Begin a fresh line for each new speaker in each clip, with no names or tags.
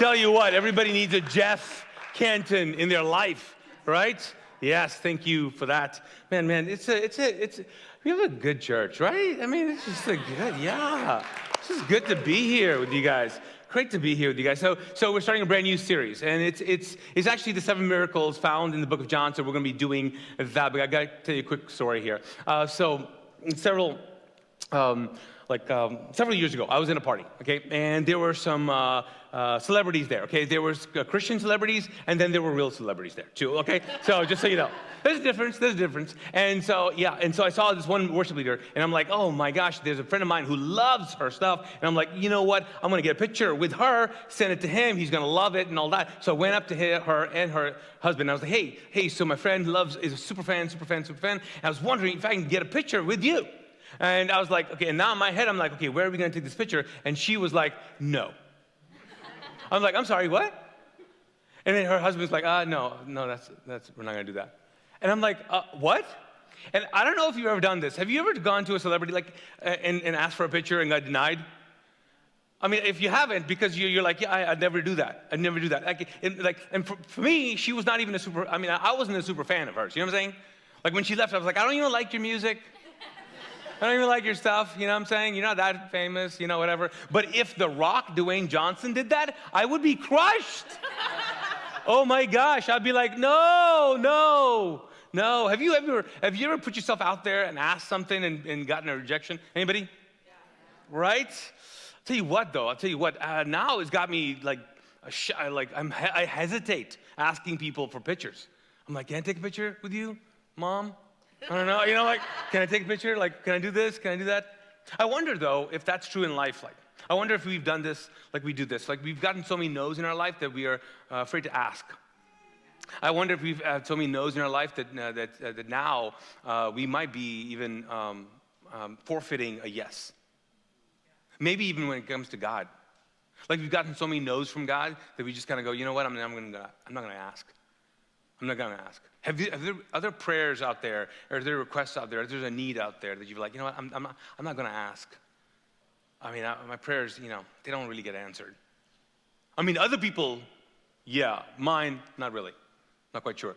tell you what, everybody needs a Jeff Canton in their life, right? Yes, thank you for that. Man, we have a good church, right? I mean, it's just a good, yeah. It's just good to be here with you guys. Great to be here with you guys. So we're starting a brand new series, and it's actually the 7 miracles found in the book of John. So we're going to be doing that. But I got to tell you a quick story here. Several years ago, I was in a party, okay, and there were some celebrities there, okay. There was Christian celebrities, and then there were real celebrities there too, okay. So just so you know, there's a difference. And so I saw this one worship leader, and I'm like, oh my gosh, there's a friend of mine who loves her stuff, and I'm like, you know what? I'm gonna get a picture with her, send it to him. He's gonna love it and all that. So I went up to her and her husband. And I was like, hey, so my friend is a super fan. And I was wondering if I can get a picture with you. And I was like, okay, and now in my head, I'm like, okay, where are we gonna take this picture? And she was like, no. I'm like, I'm sorry, what? And then her husband's like, no, that's we're not gonna do that. And I'm like, what? And I don't know if you've ever done this. Have you ever gone to a celebrity and asked for a picture and got denied? I mean, if you haven't, because you're like, yeah, I'd never do that. And for me, she was not even I wasn't a super fan of hers. You know what I'm saying? Like when she left, I was like, I don't even like your music. I don't even like your stuff, you know what I'm saying? You're not that famous, whatever. But if The Rock, Dwayne Johnson, did that, I would be crushed. Oh my gosh, I'd be like, no. Have you ever put yourself out there and asked something and gotten a rejection? Anybody? Yeah. Right? I'll tell you what, now it's got me I hesitate asking people for pictures. I'm like, can I take a picture with you, Mom? I don't know, can I take a picture? Can I do this? Can I do that? I wonder, though, if that's true in life. I wonder if we've done this like we do this. We've gotten so many no's in our life that we are afraid to ask. I wonder if we've had so many no's in our life that now we might be even forfeiting a yes. Maybe even when it comes to God. We've gotten so many no's from God that we just kind of go, you know what, I'm not going to ask. I'm not going to ask. Have there other prayers out there, or are there requests out there, or there's a need out there that you're like, you know what, I'm not going to ask. My prayers, they don't really get answered. Other people, yeah, mine, not really. Not quite sure.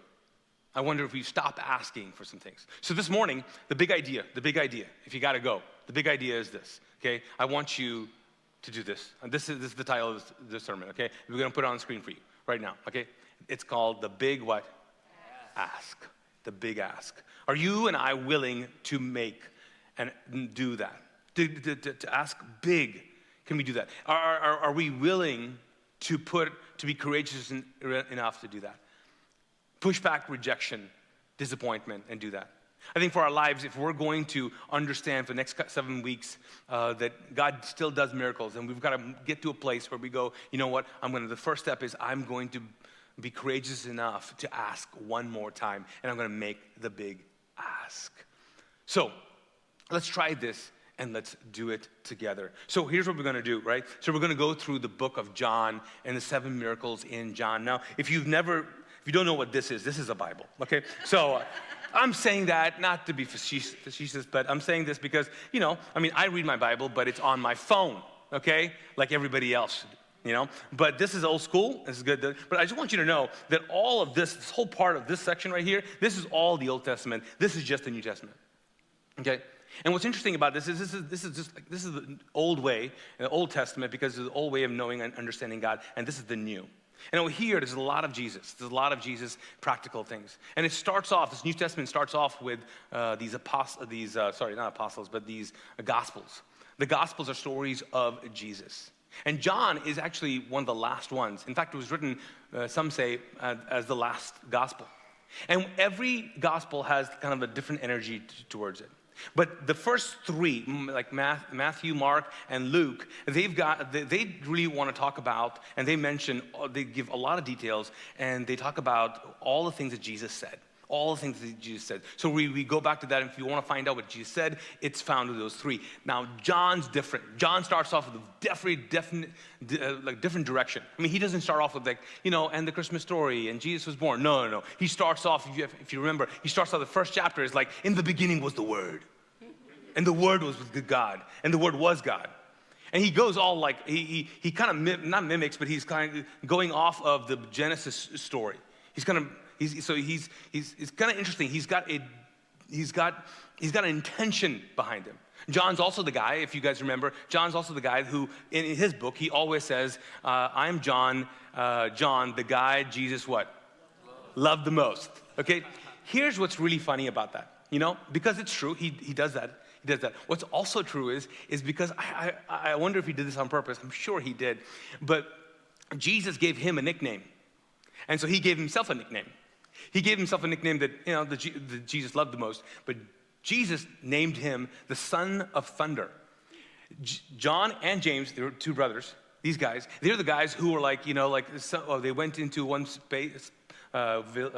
I wonder if we stop asking for some things. So this morning, the big idea, if you got to go, the big idea is this, okay? I want you to do this. And this is the title of this sermon, okay? We're going to put it on the screen for you right now, okay? It's called the big what? Ask. The big ask. Are you and I willing to make and do that? To ask big? Can we do that? Are we willing to be courageous enough to do that? Push back rejection, disappointment, and do that. I think for our lives, if we're going to understand for the next 7 weeks that God still does miracles, and we've got to get to a place where we go, you know what, the first step is I'm going to be courageous enough to ask one more time, and I'm going to make the big ask. So let's try this, and let's do it together. So here's what we're going to do, right? So we're going to go through the book of John and the 7 miracles in John. Now, if you don't know what this is a Bible, okay? So I'm saying that not to be facetious, but I'm saying this because, I read my Bible, but it's on my phone, okay? Like everybody else. But this is old school. This is good. But I just want you to know that all of this whole part of this section right here, this is all the Old Testament. This is just the New Testament. Okay? And what's interesting about this is this is the old way, the Old Testament, because it's the old way of knowing and understanding God, and this is the new. And over here, there's a lot of Jesus. There's a lot of Jesus practical things. And this New Testament starts off with these Gospels. The Gospels are stories of Jesus. And John is actually one of the last ones. In fact, it was written, some say, as the last gospel. And every gospel has kind of a different energy towards it. But the first 3, like Matthew, Mark, and Luke, they really want to talk about, and they give a lot of details, and they talk about all the things that Jesus said. All the things that Jesus said. So we go back to that, and if you want to find out what Jesus said, it's found in those 3. Now, John's different. John starts off with a different direction. He doesn't start off with and the Christmas story, and Jesus was born. No. He starts off, if you remember, the first chapter is like, in the beginning was the Word. And the Word was with God, and the Word was God. And he goes all like, he kind of, not mimics, but he's kind of going off of the Genesis story. He's kind of interesting. He's got an intention behind him. John's also the guy, if you guys remember, John's also the guy who, in his book, he always says, I'm John, the guy Jesus what? Loved the most, okay? Here's what's really funny about that, because it's true, he does that. He does that. What's also true is because I wonder if he did this on purpose. I'm sure he did. But Jesus gave him a nickname. And so he gave himself a nickname. He gave himself a nickname that Jesus loved the most. But Jesus named him the Son of Thunder. John and James, they were two brothers. These guys, they're the guys who were they went into one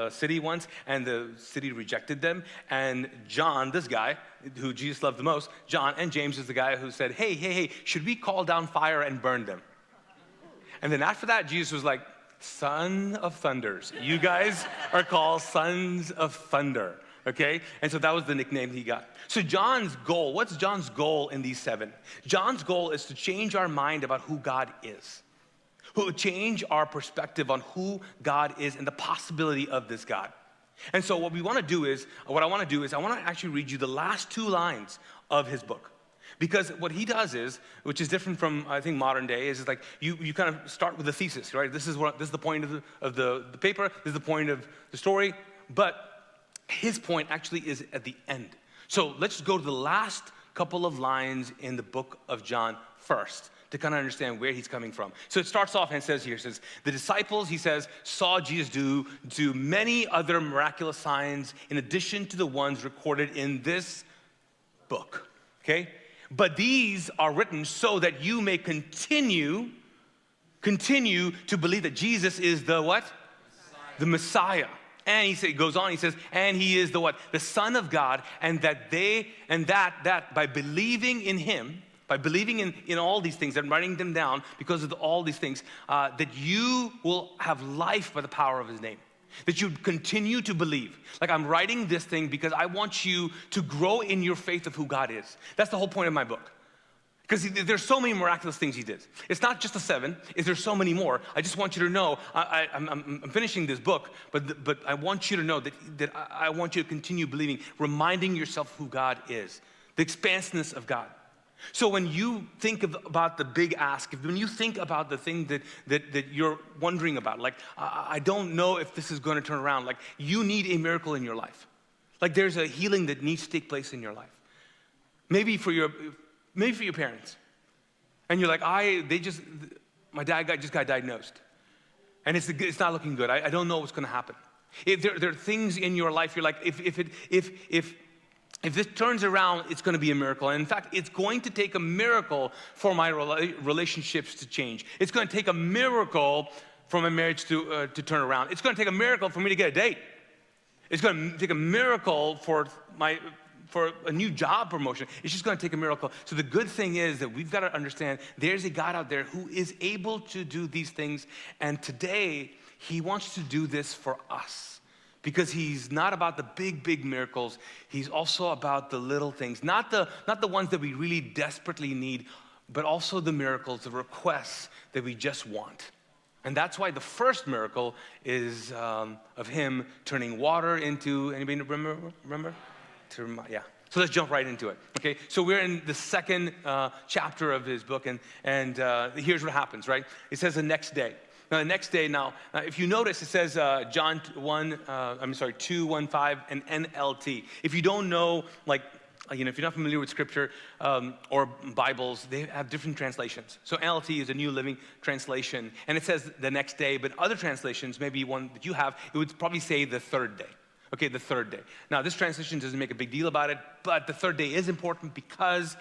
city once, and the city rejected them. And John, this guy who Jesus loved the most, John and James is the guy who said, hey, should we call down fire and burn them? And then after that, Jesus was like, Son of Thunders. You guys are called Sons of Thunder, okay? And so that was the nickname he got. So John's goal, what's John's goal in these 7? John's goal is to change our mind about who God is. Who would change our perspective on who God is and the possibility of this God. And so what I want to do is I want to actually read you the last 2 lines of his book. Because what he does is, which is different from, I think, modern day, is like you kind of start with a thesis, right? This is the point of the paper, this is the point of the story, but his point actually is at the end. So let's go to the last couple of lines in the book of John first, to kind of understand where he's coming from. So it starts off and says, the disciples, he says, saw Jesus do many other miraculous signs in addition to the ones recorded in this book, okay? But these are written so that you may continue to believe that Jesus is the what? Messiah. The Messiah. And he goes on, he says, and he is the what? The Son of God, and that by believing in him, by believing in all these things, and writing them down because of all these things, that you will have life by the power of his name. That you continue to believe. Like, I'm writing this thing because I want you to grow in your faith of who God is. That's the whole point of my book. Because there's so many miraculous things he did. It's not just the 7, there's so many more. I just want you to know, I'm finishing this book, but I want you to know that I want you to continue believing, reminding yourself who God is, the expansiveness of God. So when you think about the big ask, when you think about the thing that you're wondering about, like, I don't know if this is going to turn around, like, you need a miracle in your life. Like, there's a healing that needs to take place in your life. Maybe for your parents. And you're like, my dad just got diagnosed. And it's not looking good. I don't know what's going to happen. There are things in your life, you're like, if this turns around, it's going to be a miracle. And in fact, it's going to take a miracle for my relationships to change. It's going to take a miracle for my marriage to turn around. It's going to take a miracle for me to get a date. It's going to take a miracle for a new job promotion. It's just going to take a miracle. So the good thing is that we've got to understand there's a God out there who is able to do these things. And today, he wants to do this for us. Because he's not about the big miracles. He's also about the little things. Not the ones that we really desperately need, but also the miracles, the requests that we just want. And that's why the first miracle is of him turning water into, anybody remember? Yeah. So let's jump right into it. Okay. So we're in the second chapter of his book, and here's what happens, right? It says the next day. Now, the next day, if you notice, it says John 2, 1, 5, and NLT. If you don't know, if you're not familiar with Scripture or Bibles, they have different translations. So NLT is a New Living Translation, and it says the next day, but other translations, maybe one that you have, it would probably say the third day. Okay, the third day. Now, this translation doesn't make a big deal about it, but the third day is important because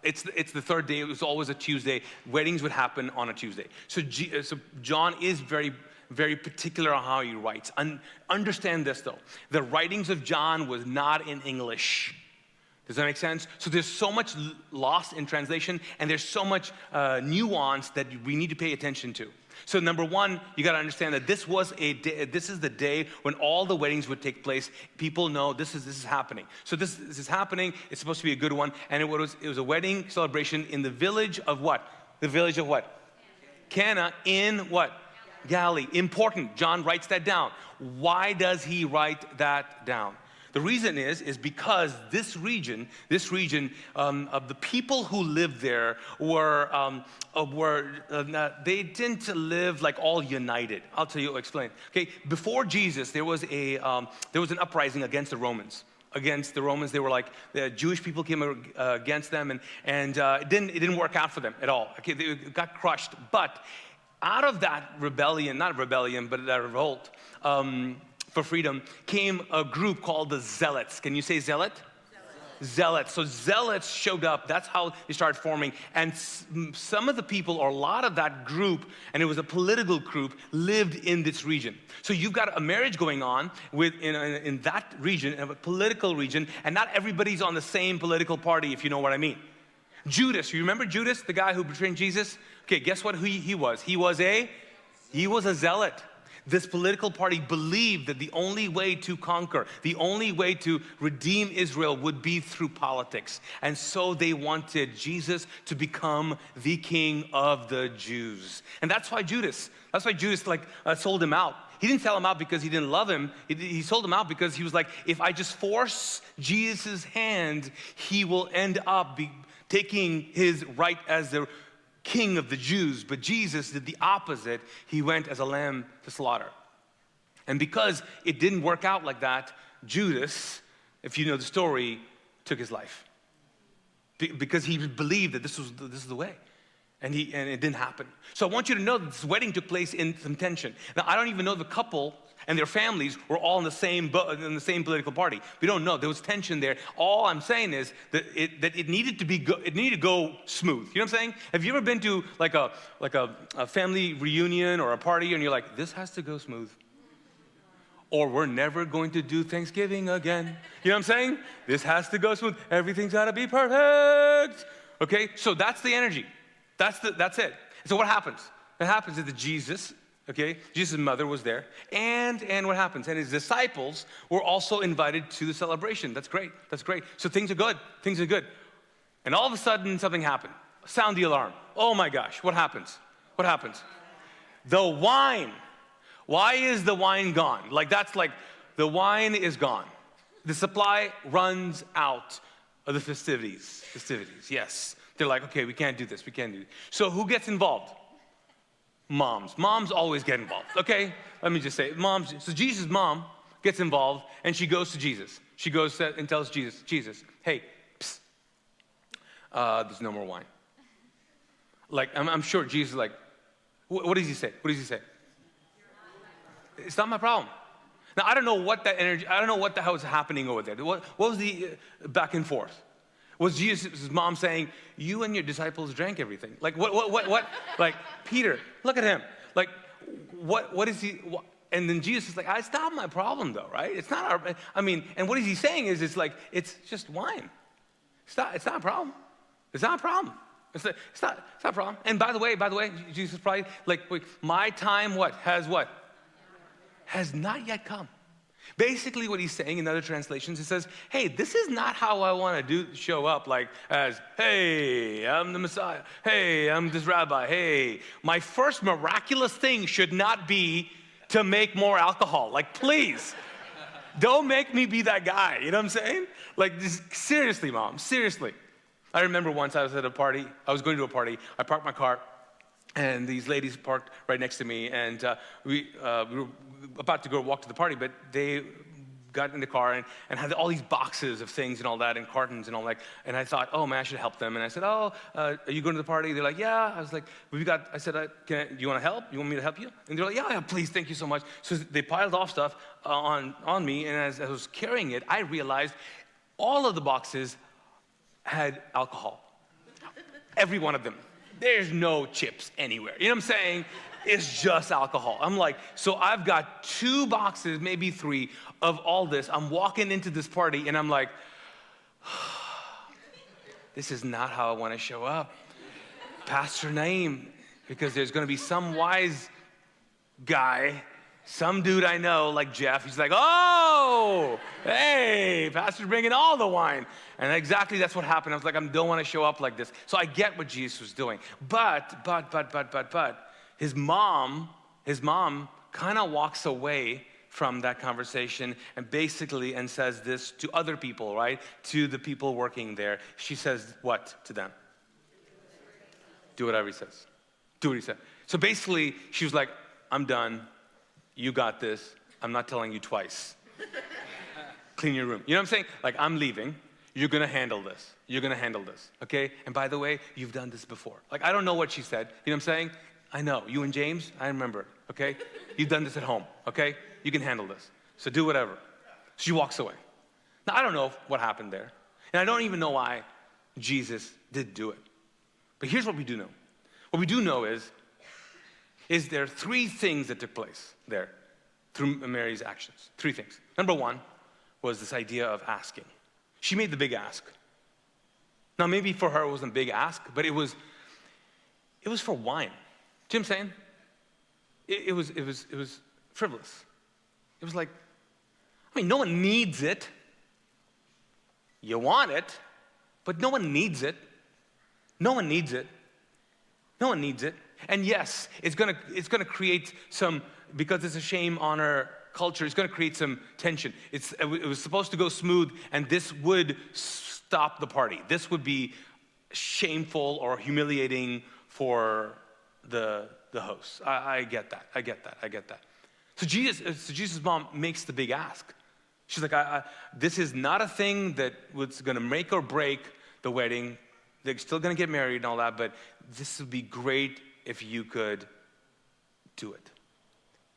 it's the third day. It was always a Tuesday. Weddings would happen on a Tuesday. So John is very, very particular on how he writes. Understand this, though. The writings of John was not in English. Does that make sense? So there's so much loss in translation, and there's so much nuance that we need to pay attention to. So number one, you got to understand that this is the day when all the weddings would take place. People know this is happening. So this is happening. It's supposed to be a good one. And it was a wedding celebration in the village of what? The village of what? Cana in what? Galilee. Important. John writes that down. Why does he write that down? The reason is because this region of the people who lived there they didn't live like all united. I'll tell you, explain. Okay, before Jesus, there was an uprising against the Romans. They were like the Jewish people came against them, and it didn't work out for them at all. Okay, they got crushed. But out of that rebellion, not rebellion, but that revolt. For freedom came a group called the Zealots. Can you say zealot? Zealots. So zealots showed up. That's how they started forming. And some of the people, or a lot of that group, and it was a political group, lived in this region. So you've got a marriage going on in that region, in a political region, and not everybody's on the same political party, if you know what I mean. Judas, you remember Judas, the guy who betrayed Jesus? Okay, guess what he was? He was a zealot. This political party believed that the only way to conquer, the only way to redeem Israel would be through politics. And so they wanted Jesus to become the king of the Jews. And that's why Judas sold him out. He didn't sell him out because he didn't love him. He sold him out because he was like, if I just force Jesus' hand, he will end up taking his right as the king of the Jews. But Jesus did the opposite. He went as a lamb to slaughter. And because it didn't work out like that, Judas, if you know the story, took his life. Because he believed that this is the way. And it didn't happen. So I want you to know that this wedding took place in some tension. Now, I don't even know the couple and their families were all in the same political party. We don't know. There was tension there. All I'm saying is that it needed to go smooth. You know what I'm saying? Have you ever been to like a family reunion or a party and you're like, this has to go smooth, or we're never going to do Thanksgiving again? You know what I'm saying? This has to go smooth. Everything's got to be perfect. Okay, so that's the energy. That's it. So what happens? What happens is that Jesus' mother was there, and what happens? And his disciples were also invited to the celebration. That's great. So things are good. And all of a sudden, something happened. Sound the alarm. Oh my gosh, what happens? The wine. Why is the wine gone? The wine is gone. The supply runs out of the festivities, yes. They're like, okay, we can't do this. So who gets involved? Moms always get involved, okay? Let me just say, moms. So Jesus' mom gets involved, and she goes to Jesus. She goes and tells Jesus, hey, there's no more wine. Like, I'm sure Jesus is like, what does he say? It's not my problem. Now, I don't know what the hell was happening over there. What was the back and forth? Was Jesus' mom saying, you and your disciples drank everything? Like, what? Like, Peter, look at him. Like, what is he? What? And then Jesus is like, it's not my problem though, right? It's not and what is he saying is, it's like, it's just wine. It's not a problem. It's not a problem. It's not a problem. And by the way, Jesus probably, like, wait, my time has not yet come. Basically what he's saying in other translations, he says, hey, this is not how I want to show up, like as, hey, I'm the Messiah. Hey, I'm this rabbi. Hey, my first miraculous thing should not be to make more alcohol. Like, please, don't make me be that guy. You know what I'm saying? Like, seriously, Mom, seriously. I remember once I was at a party. I was going to a party. I parked my car, and these ladies parked right next to me, and we were about to go walk to the party, but they got in the car and had all these boxes of things and all that, and cartons and all that. And I thought, oh man, I should help them. And I said, are you going to the party? They're like, yeah. I was like, I said, do you want to help? You want me to help you? And they're like, yeah, please, thank you so much. So they piled off stuff on me, and as I was carrying it, I realized all of the boxes had alcohol. Every one of them. There's no chips anywhere. You know what I'm saying? It's just alcohol. I'm like, so I've got 2 boxes, maybe 3, of all this. I'm walking into this party, and I'm like, this is not how I want to show up. Pastor Naeem, because there's going to be some wise guy, some dude I know, like Jeff. He's like, oh, hey, pastor's bringing all the wine. And exactly that's what happened. I was like, I don't want to show up like this. So I get what Jesus was doing. But, his mom kind of walks away from that conversation and says this to other people, right? To the people working there. She says what to them? Do whatever he says. Do what he said. So basically, she was like, I'm done. You got this. I'm not telling you twice. Clean your room. You know what I'm saying? Like, I'm leaving. You're going to handle this. You're going to handle this, okay? And by the way, you've done this before. Like, I don't know what she said. You know what I'm saying? I know. You and James, I remember, okay? You've done this at home, okay? You can handle this. So do whatever. She walks away. Now, I don't know what happened there. And I don't even know why Jesus did do it. But here's what we do know. What we do know is there are three things that took place there through Mary's actions. Three things. Number one was this idea of asking. She made the big ask. Now, maybe for her it wasn't a big ask, but it was for wine. Do you know what I'm saying? It was frivolous. It was like, I mean, no one needs it. You want it, but no one needs it. No one needs it. No one needs it. And yes, it's gonna create some, because it's a shame, honor culture, it's gonna create some tension. It was supposed to go smooth, and this would stop the party. This would be shameful or humiliating for the host. I get that. So Jesus' mom makes the big ask. She's like, this is not a thing that was gonna make or break the wedding. They're still gonna get married and all that, but this would be great if you could do it.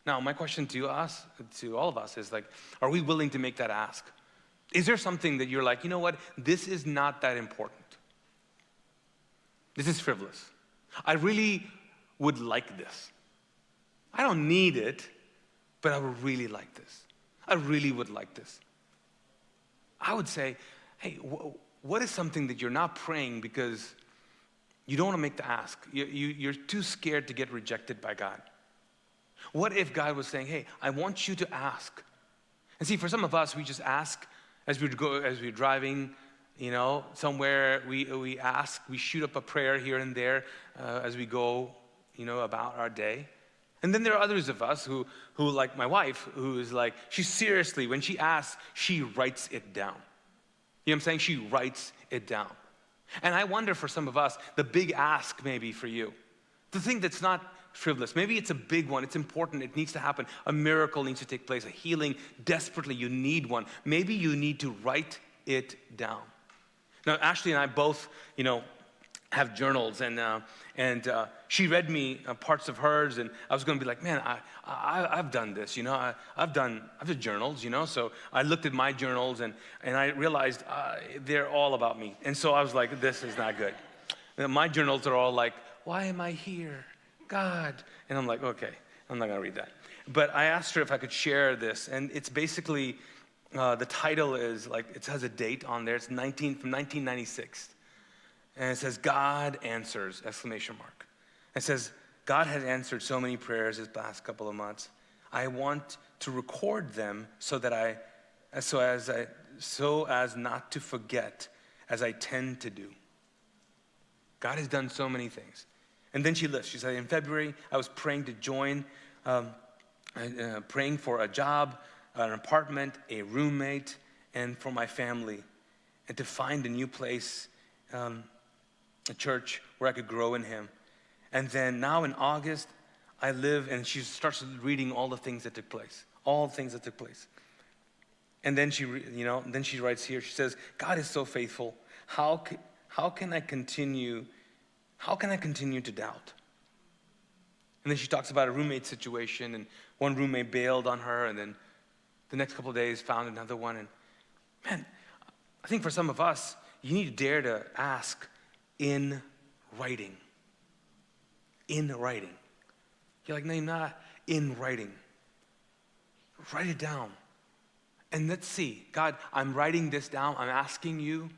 Now, my question to all of us is like, are we willing to make that ask? Is there something that you're like, you know what, this is not that important. This is frivolous. I really would like this. I don't need it, but I would really like this. I really would like this. I would say, hey, what is something that you're not praying because you don't want to make the ask? You're too scared to get rejected by God. What if God was saying, hey, I want you to ask? And see, for some of us, we just ask as we're driving, somewhere. We ask, we shoot up a prayer here and there as we go, about our day. And then there are others of us who like my wife, who is like, she seriously, when she asks, she writes it down. You know what I'm saying? She writes it down. And I wonder for some of us, the big ask maybe for you, the thing that's not frivolous, maybe it's a big one, it's important, it needs to happen, a miracle needs to take place, a healing, desperately you need one. Maybe you need to write it down. Now, Ashley and I both, have journals, and she read me parts of hers, and I was going to be like, man, I've done this, I've done journals, So I looked at my journals, and I realized they're all about me, and so I was like, this is not good. And my journals are all like, why am I here, God? And I'm like, okay, I'm not going to read that. But I asked her if I could share this, and it's basically, the title is like, it has a date on there. It's from 1996. And it says, God answers, exclamation mark. It says, God has answered so many prayers this past couple of months. I want to record them so as not to forget, as I tend to do. God has done so many things. And then she lists, she said, in February, I was praying to join, praying for a job, an apartment, a roommate, and for my family, and to find a new place, a church where I could grow in Him. And then now in August, I live, and she starts reading all the things that took place, And then she writes here, she says, God is so faithful. How can I continue to doubt? And then she talks about a roommate situation, and one roommate bailed on her, and then the next couple of days found another one. And man, I think for some of us, you need to dare to ask in writing. In writing. You're like, Naeem, not in writing. Write it down. And let's see, God, I'm writing this down. I'm asking you,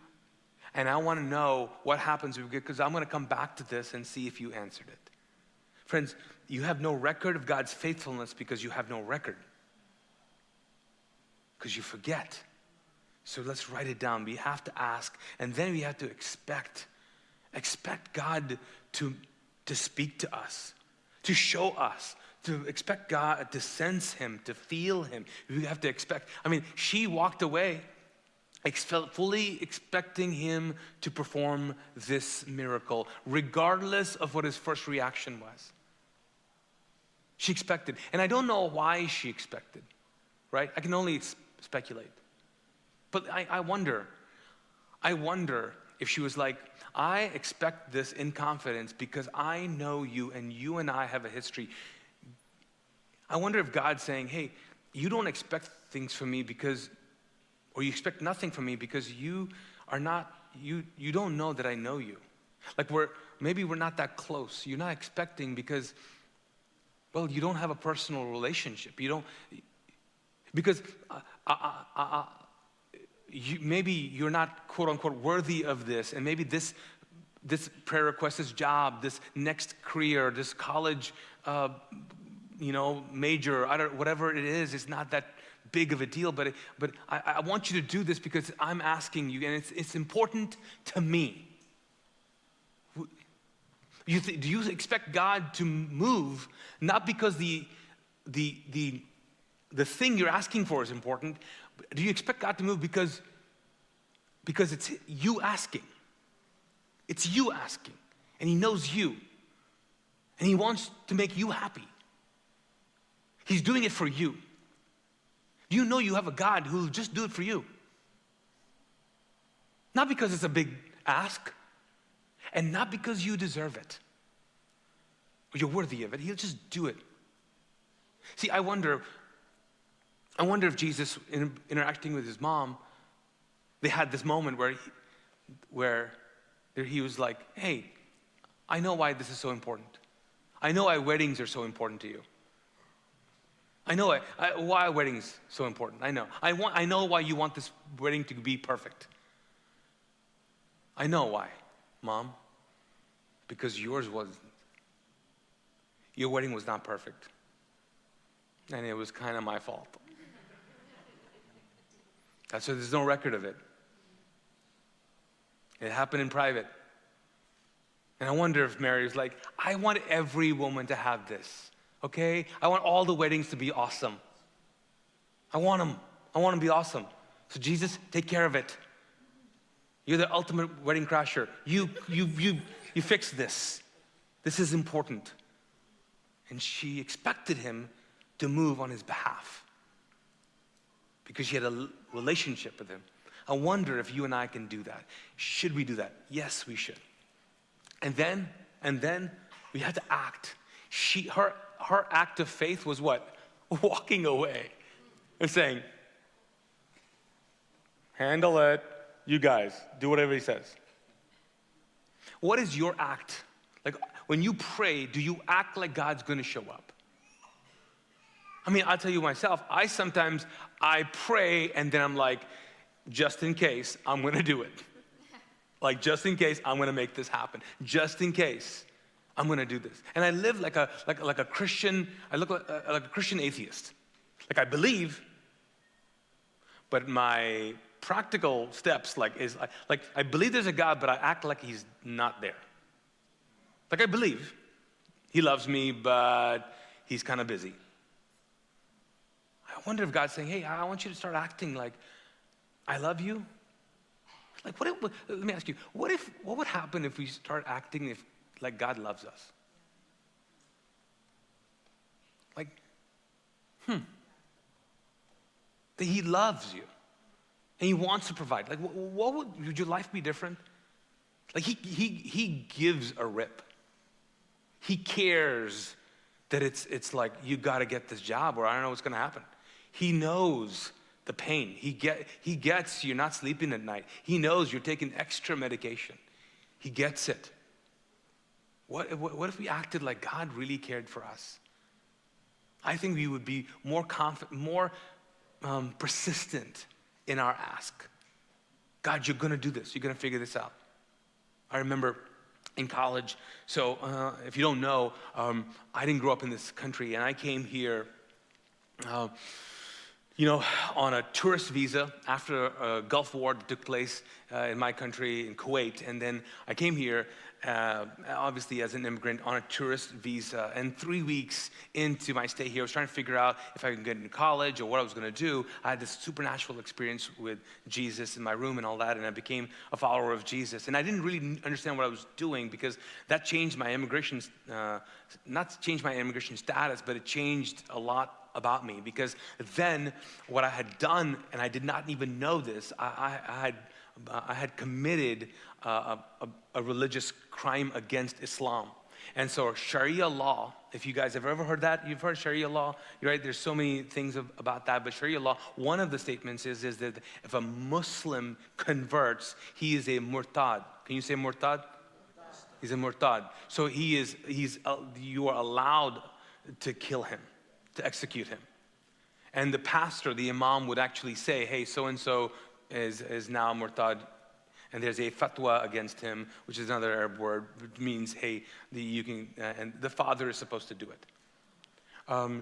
and I want to know what happens because I'm going to come back to this and see if you answered it. Friends, you have no record of God's faithfulness because you have no record. Because you forget. So let's write it down. We have to ask, and then we have to expect. Expect God to speak to us, to show us, to expect God to sense him, to feel him. We have to expect. I mean, she walked away fully expecting him to perform this miracle, regardless of what his first reaction was. She expected. And I don't know why she expected, right? I can only speculate. But I wonder if she was like, I expect this in confidence because I know you and you and I have a history. I wonder if God's saying, hey, you don't expect things from me or you expect nothing from me because you don't know that I know you. Like maybe we're not that close. You're not expecting because, well, you don't have a personal relationship. You don't, because maybe you're not, quote unquote, worthy of this. And maybe this prayer request, this job, this next career, this college, major, whatever it is not that big of a deal, but I want you to do this because I'm asking you, and it's important to me. Do you expect God to move not because the thing you're asking for is important? Do you expect God to move because it's you asking? It's you asking, and he knows you, and he wants to make you happy. He's doing it for you. Do you know you have a God who will just do it for you? Not because it's a big ask, and not because you deserve it, or you're worthy of it. He'll just do it. See, I wonder if Jesus, interacting with his mom, they had this moment where he was like, hey, I know why this is so important. I know why weddings are so important to you. I know why weddings so important. I know. I know why you want this wedding to be perfect. I know why, Mom. Because yours wasn't. Your wedding was not perfect. And it was kind of my fault. That's why there's no record of it. It happened in private. And I wonder if Mary was like, I want every woman to have this. Okay? I want all the weddings to be awesome. I want them to be awesome. So Jesus, take care of it. You're the ultimate wedding crasher. You fix this. This is important. And she expected him to move on his behalf because she had a relationship with him. I wonder if you and I can do that. Should we do that? Yes, we should. And then we had to act. Her act of faith was what? Walking away and saying, handle it. You guys, do whatever he says. What is your act? Like when you pray, do you act like God's going to show up? I mean, I'll tell you myself, I pray and then I'm like, just in case, I'm going to do it. Like, just in case, I'm going to make this happen. Just in case, I'm going to do this. And I live like a Christian, I look like a Christian atheist. Like, I believe, but my practical steps I believe there's a God, but I act like he's not there. Like, I believe he loves me, but he's kind of busy. I wonder if God's saying, hey, I want you to start acting like I love you. Like, let me ask you, what would happen if we start acting like God loves us? Like, that he loves you and he wants to provide. Like, would your life be different? Like, he gives a rip. He cares that it's like, you got to get this job or I don't know what's going to happen. He knows the pain. He gets you're not sleeping at night. He knows you're taking extra medication. He gets it. What if we acted like God really cared for us? I think we would be more confident, more persistent in our ask. God, you're going to do this. You're going to figure this out. I remember in college. So if you don't know, I didn't grow up in this country, and I came here on a tourist visa after a Gulf War that took place in my country, in Kuwait. And then I came here, obviously as an immigrant, on a tourist visa. And 3 weeks into my stay here, I was trying to figure out if I could get into college or what I was going to do. I had this supernatural experience with Jesus in my room and all that, and I became a follower of Jesus. And I didn't really understand what I was doing, because that changed my immigration, not changed my immigration status, but it changed a lot about me. Because then what I had done, and I did not even know this, I had committed a religious crime against Islam. And so Sharia law, if you guys have ever heard that, you've heard Sharia law, right? There's so many things about that, but Sharia law, one of the statements is that if a Muslim converts, he is a murtad. Can you say murtad? He's a murtad. So you are allowed to kill him, to execute him. And the pastor, the imam, would actually say, hey, so-and-so is now murtad, and there's a fatwa against him, which is another Arab word, which means, hey, and the father is supposed to do it.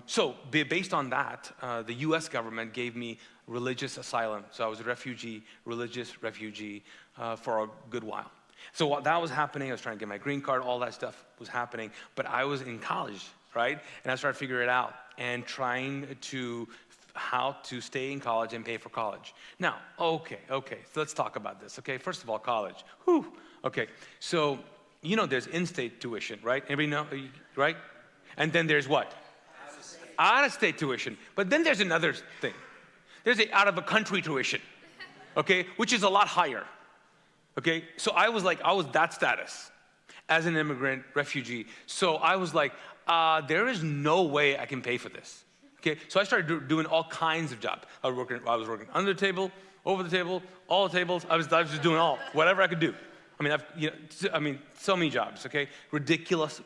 So based on that, the US government gave me religious asylum. So I was a refugee, religious refugee, for a good while. So while that was happening, I was trying to get my green card, all that stuff was happening, but I was in college, right? And I started figuring it out and trying to how to stay in college and pay for college. Now, okay, so let's talk about this, okay? First of all, college, okay. So, there's in-state tuition, right? Everybody know, right? And then there's what? Out-of-state tuition. But then there's another thing. There's out-of-the-country tuition, okay? Which is a lot higher, okay? So I was that status as an immigrant refugee. So I was like, there is no way I can pay for this. Okay, so I started doing all kinds of jobs. I was working under the table, over the table, all the tables. I was just doing whatever I could do. So many jobs. Okay, ridiculous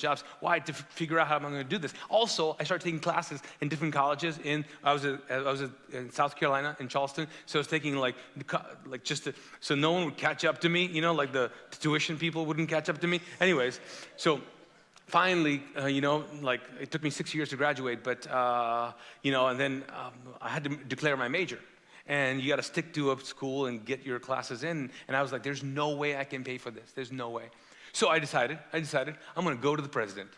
jobs. Why? To figure out how I'm going to do this. Also, I started taking classes in different colleges. I was in South Carolina, in Charleston. So I was taking so no one would catch up to me. Like the tuition people wouldn't catch up to me. Anyways, so. Finally, it took me 6 years to graduate, but, and then I had to declare my major. And you got to stick to a school and get your classes in. And I was like, there's no way I can pay for this. There's no way. So I decided, I'm going to go to the president.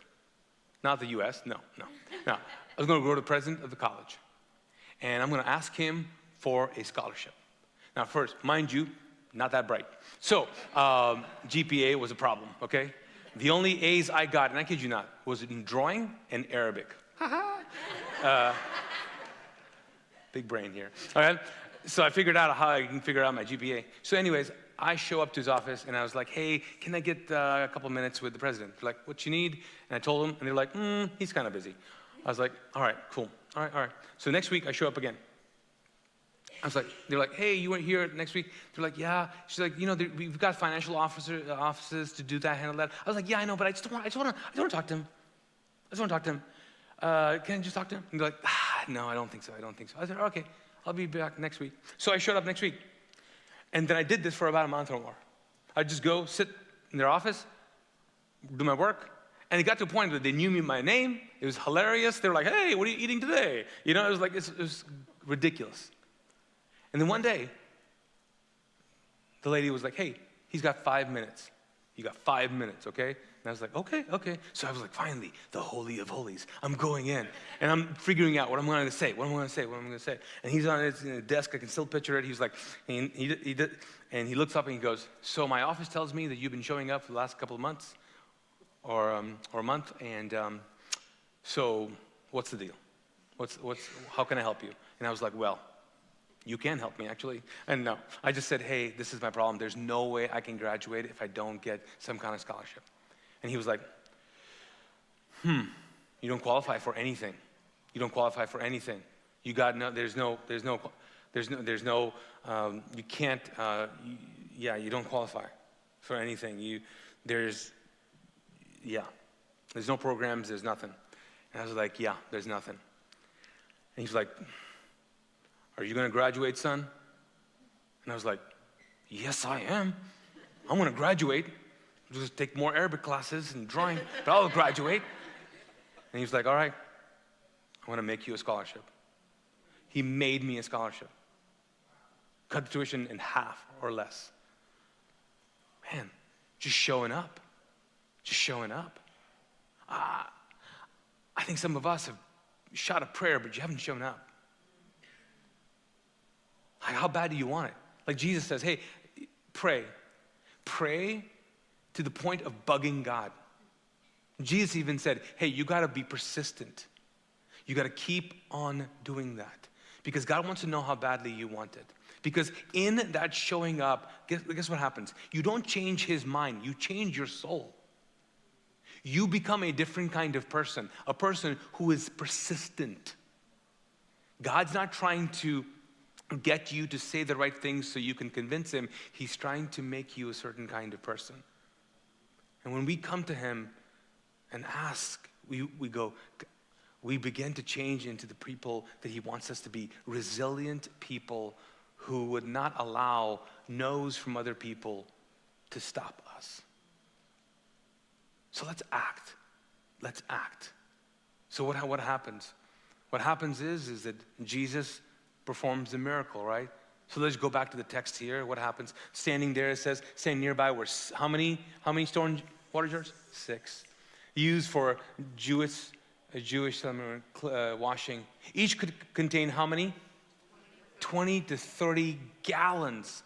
Not the US, no. I was going to go to the president of the college. And I'm going to ask him for a scholarship. Now, first, mind you, not that bright. So GPA was a problem, okay? The only A's I got, and I kid you not, was in drawing and Arabic. Big brain here. All right. So I figured out how I can figure out my GPA. So anyways, I show up to his office, and I was like, hey, can I get a couple minutes with the president? They're like, what you need? And I told them, and they're like, he's kind of busy. I was like, all right, cool. All right. So next week, I show up again. They're like, hey, you weren't here next week? They're like, yeah. She's like, we've got financial offices to do that, handle that. I was like, yeah, I know, but I just want to talk to him. Can I just talk to him? And they're like, no, I don't think so. I said, okay, I'll be back next week. So I showed up next week. And then I did this for about a month or more. I'd just go sit in their office, do my work. And it got to a point that they knew me by name. It was hilarious. They were like, hey, what are you eating today? It was ridiculous. And then one day, the lady was like, hey, he's got 5 minutes. You got 5 minutes, okay? And I was like, okay. So I was like, finally, the Holy of Holies. I'm going in. And I'm figuring out what I'm going to say. And he's on his desk. I can still picture it. He was like, and he looks up and he goes, so my office tells me that you've been showing up for the last couple of months or a month. And so what's the deal? How can I help you? And I was like, well, you can help me, actually. And no, I just said, hey, this is my problem. There's no way I can graduate if I don't get some kind of scholarship. And he was like, you don't qualify for anything. You don't qualify for anything. You got no, you can't, you don't qualify for anything. There's no programs, there's nothing. And I was like, yeah, there's nothing. And he's like, are you going to graduate, son? And I was like, yes, I am. I'm going to graduate. just take more Arabic classes and drawing, but I'll graduate. And he was like, all right, I want to make you a scholarship. He made me a scholarship. Cut the tuition in half or less. Man, just showing up. Just showing up. I think some of us have shot a prayer, but you haven't shown up. Like, how bad do you want it? Like Jesus says, hey, pray. Pray to the point of bugging God. Jesus even said, hey, you got to be persistent. You got to keep on doing that because God wants to know how badly you want it. Because in that showing up, guess what happens? You don't change his mind, you change your soul. You become a different kind of person, a person who is persistent. God's not trying to get you to say the right things so you can convince him. He's trying to make you a certain kind of person. And when we come to him and ask, we begin to change into the people that he wants us to be, resilient people who would not allow no's from other people to stop us. So let's act. Let's act. So what happens? What happens is that Jesus performs the miracle, right? So let's go back to the text here. What happens? Standing there, it says, standing nearby were how many stone water jars? 6. Used for Jewish washing. Each could contain how many? 20 to 30 gallons.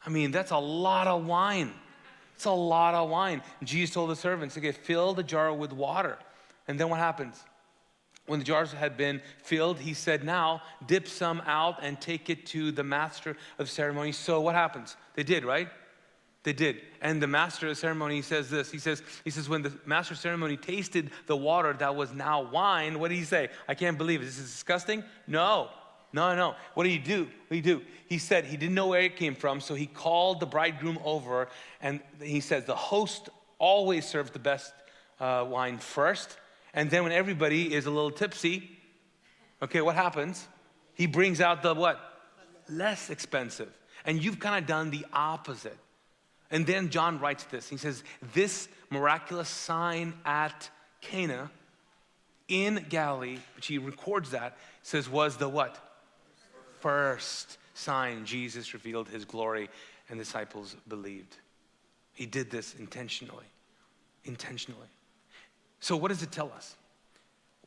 I mean, that's a lot of wine. It's a lot of wine. Jesus told the servants, okay, fill the jar with water. And then what happens? When the jars had been filled, he said, now dip some out and take it to the master of ceremony. So what happens? They did, right? They did. And the master of ceremony says this. He says, when the master of ceremony tasted the water that was now wine, what did he say? I can't believe it. This is disgusting? No. What did he do? He said he didn't know where it came from, so he called the bridegroom over, and he says the host always serves the best wine first, and then when everybody is a little tipsy, okay, what happens? He brings out the what? Less expensive. And you've kind of done the opposite. And then John writes this. He says, this miraculous sign at Cana in Galilee, which he records that, says was the what? First sign Jesus revealed his glory and disciples believed. He did this intentionally. So what does it tell us?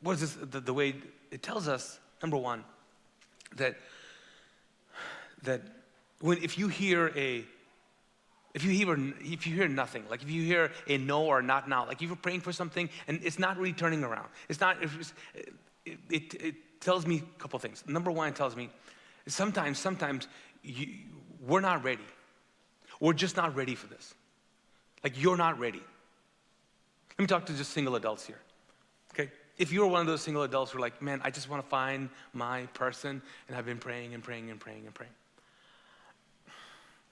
What is this, the way it tells us, number one, that if you hear nothing, like if you hear a no or not now, like if you're praying for something and it's not really turning around, it tells me a couple things. Number one, it tells me sometimes we're not ready. We're just not ready for this. Like you're not ready. Let me talk to just single adults here, okay? If you're one of those single adults who are like, man, I just want to find my person, and I've been praying and praying and praying and praying.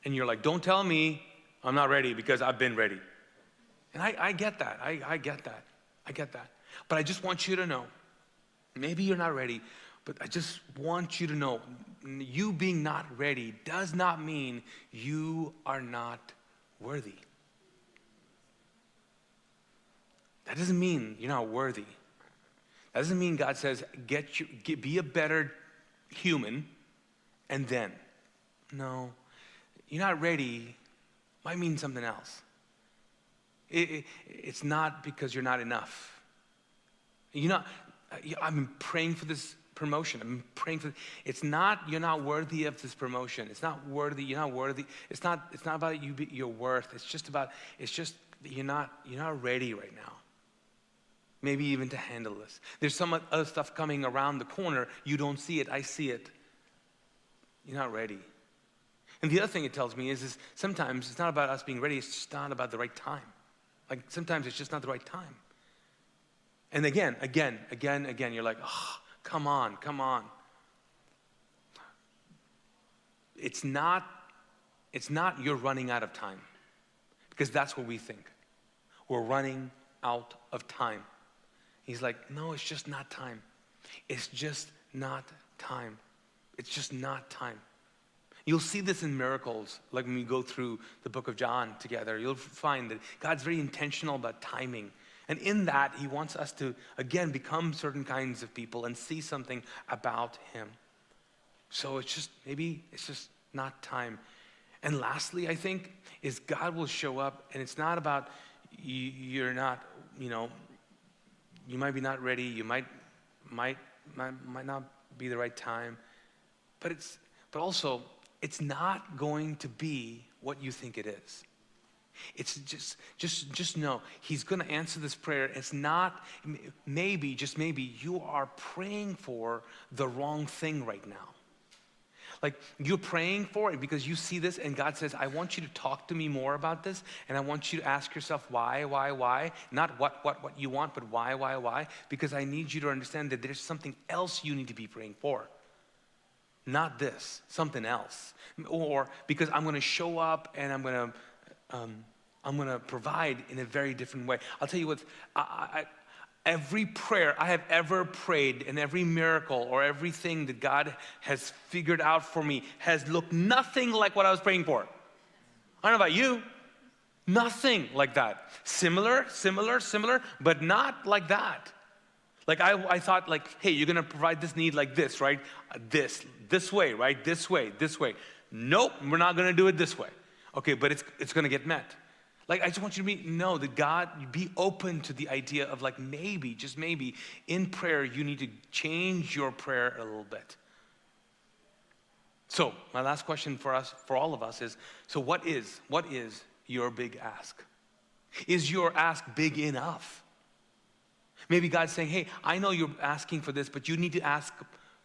And you're like, don't tell me I'm not ready because I've been ready. And I get that. I get that. But I just want you to know, maybe you're not ready, but I just want you to know, you being not ready does not mean you are not worthy. That doesn't mean you're not worthy. That doesn't mean God says, be a better human, and then. No. You're not ready might mean something else. It's not because you're not enough. I'm praying for this promotion. It's not you're not worthy of this promotion. It's not worthy, you're not worthy. It's not about your worth. It's just you're not ready right now. Maybe even to handle this. There's some other stuff coming around the corner. You don't see it, I see it. You're not ready. And the other thing it tells me is sometimes it's not about us being ready, it's just not about the right time. Like sometimes it's just not the right time. And again, you're like, oh, come on. It's not you're running out of time. Because that's what we think. We're running out of time. He's like, no, it's just not time. It's just not time. It's just not time. You'll see this in miracles, like when we go through the book of John together. You'll find that God's very intentional about timing. And in that, he wants us to, again, become certain kinds of people and see something about him. So maybe it's just not time. And lastly, I think, is God will show up, and it's not about you're not, you might be not ready, you might not be the right time, but also, it's not going to be what you think it is. It's just know he's going to answer this prayer. It's not, maybe, just maybe, you are praying for the wrong thing right now. Like, you're praying for it because you see this and God says, I want you to talk to me more about this, and I want you to ask yourself why? Not what you want, but why? Because I need you to understand that there's something else you need to be praying for. Not this, something else. Or because I'm going to show up and I'm going to provide in a very different way. I'll tell you what, every prayer I have ever prayed and every miracle or everything that God has figured out for me has looked nothing like what I was praying for. I don't know about you. Nothing like that. Similar, but not like that. Like I thought, like, hey, you're going to provide this need like this, right? This way, right? This way. Nope, we're not going to do it this way. Okay, but it's going to get met. Like, I just want you to know that God, be open to the idea of, like, maybe, just maybe, in prayer, you need to change your prayer a little bit. So, my last question for all of us is, so what is your big ask? Is your ask big enough? Maybe God's saying, hey, I know you're asking for this, but you need to ask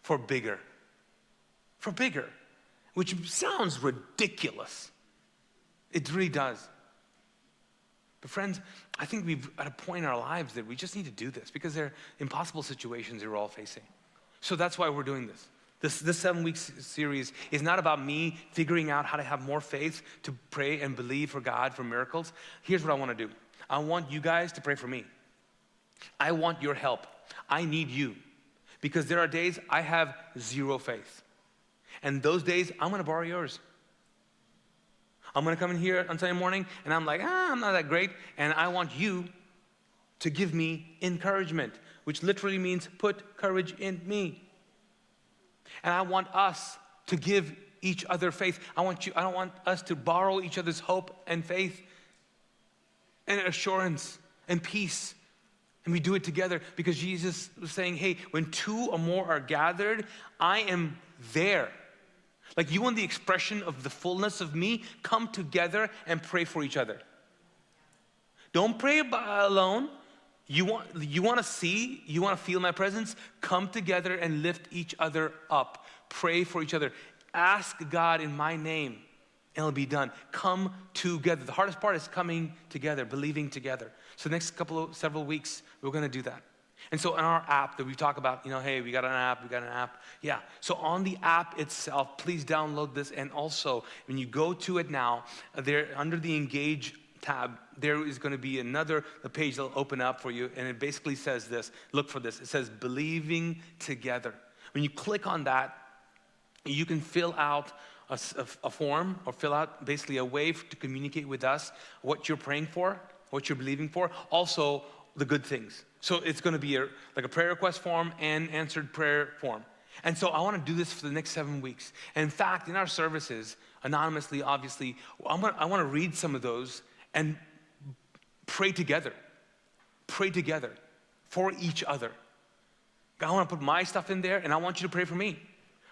for bigger. For bigger, which sounds ridiculous. It really does. But friends, I think we've at a point in our lives that we just need to do this because they're impossible situations that we're all facing. So that's why we're doing this. This 7-week series is not about me figuring out how to have more faith to pray and believe for God for miracles. Here's what I want to do. I want you guys to pray for me. I want your help. I need you. Because there are days I have zero faith. And those days, I'm going to borrow yours. I'm going to come in here on Sunday morning, and I'm like, I'm not that great. And I want you to give me encouragement, which literally means put courage in me. And I want us to give each other faith. I don't want us to borrow each other's hope and faith and assurance and peace. And we do it together because Jesus was saying, hey, when 2 or more are gathered, I am there. Like, you want the expression of the fullness of me? Come together and pray for each other. Don't pray alone. You want to feel my presence? Come together and lift each other up. Pray for each other. Ask God in my name, and it'll be done. Come together. The hardest part is coming together, believing together. So the next several weeks, we're going to do that. And so in our app that we talk about, hey, we got an app. Yeah. So on the app itself, please download this. And also, when you go to it now, there under the Engage tab, there is going to be a page that'll open up for you. And it basically says this. Look for this. It says believing together. When you click on that, you can fill out a form or fill out basically a way to communicate with us what you're praying for, what you're believing for. Also, the good things. So it's going to be like a prayer request form and answered prayer form. And so I want to do this for the next 7 weeks. And in fact, in our services, anonymously, obviously, I want to read some of those and pray together. Pray together for each other. I want to put my stuff in there, and I want you to pray for me.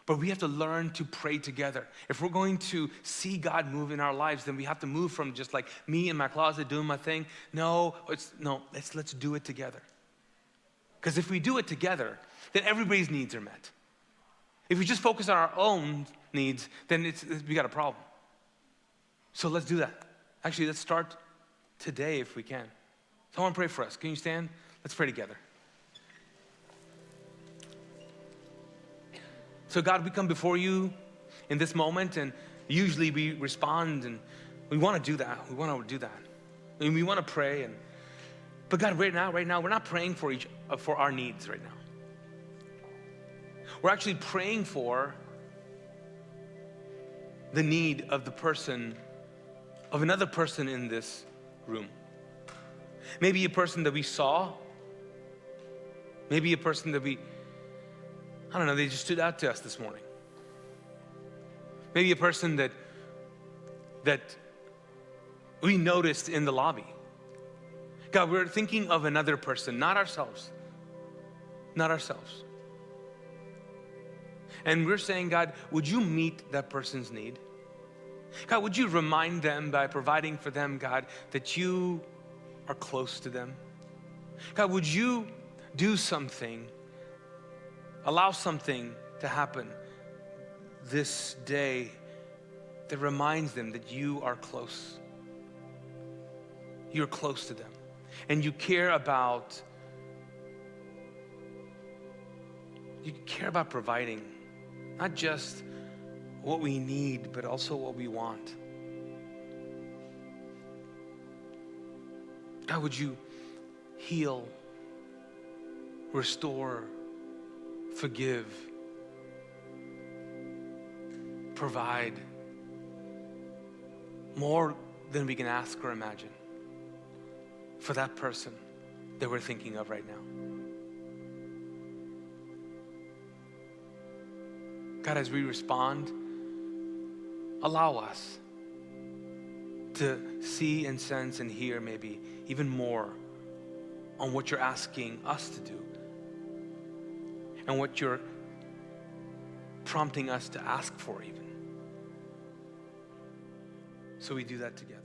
But we have to learn to pray together. If we're going to see God move in our lives, then we have to move from just like me in my closet doing my thing. Let's do it together. Because if we do it together, then everybody's needs are met. If we just focus on our own needs, then we got a problem. So let's do that. Actually, let's start today if we can. So I want to pray for us. Can you stand? Let's pray together. So God, we come before you in this moment, and usually we respond, and we want to do that. We want to do that. And we want to pray. But God, right now, we're not praying for our needs right now. We're actually praying for the need of another person in this room. Maybe a person that we saw, maybe a person that they just stood out to us this morning. Maybe a person that we noticed in the lobby. God, we're thinking of another person, not ourselves. Not ourselves. And we're saying, God, would you meet that person's need? God, would you remind them by providing for them, God, that you are close to them? God, would you do something, allow something to happen this day that reminds them that you are close. You're close to them. And you care about providing, not just what we need, but also what we want. God, would you heal, restore, forgive, provide more than we can ask or imagine for that person that we're thinking of right now. God, as we respond, allow us to see and sense and hear maybe even more on what you're asking us to do and what you're prompting us to ask for even. So we do that together.